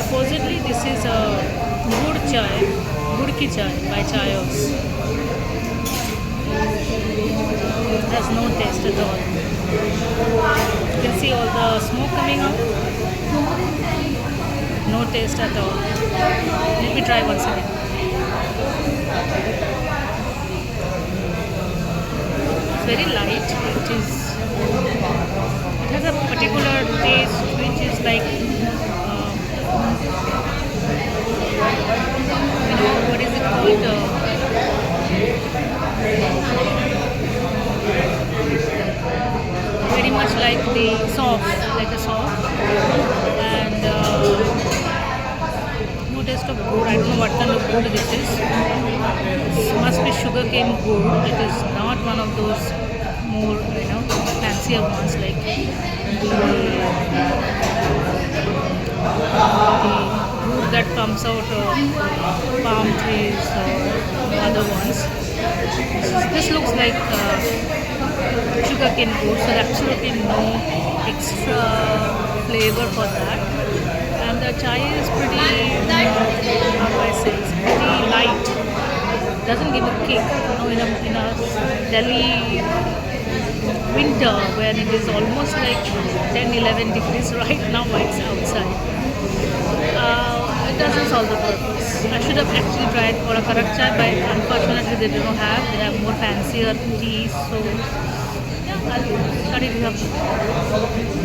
Supposedly, this is a Gur Chaaye, Gur Ki Chaaye by Chayos. Has no taste at all. You can see all the smoke coming out. No taste at all. Let me try once again. It's very light. It has a particular taste which is like, what is it called? Very much like like a soft, and no taste of gur. I don't know what kind of gur this is. This must be sugarcane gur. It is not one of those more fancier ones like the gur that comes out of palm trees or other ones. This looks like sugarcane gur, so there's absolutely no extra flavor for that. And the chai is pretty, how do I say, it's pretty light. Doesn't give a kick. In a Delhi winter where it is almost like 10-11 degrees right now, it's outside. It doesn't solve the purpose. I should have actually tried for a kadak chai, but unfortunately they do not have. They have more fancier teas. So yeah, I'll study it.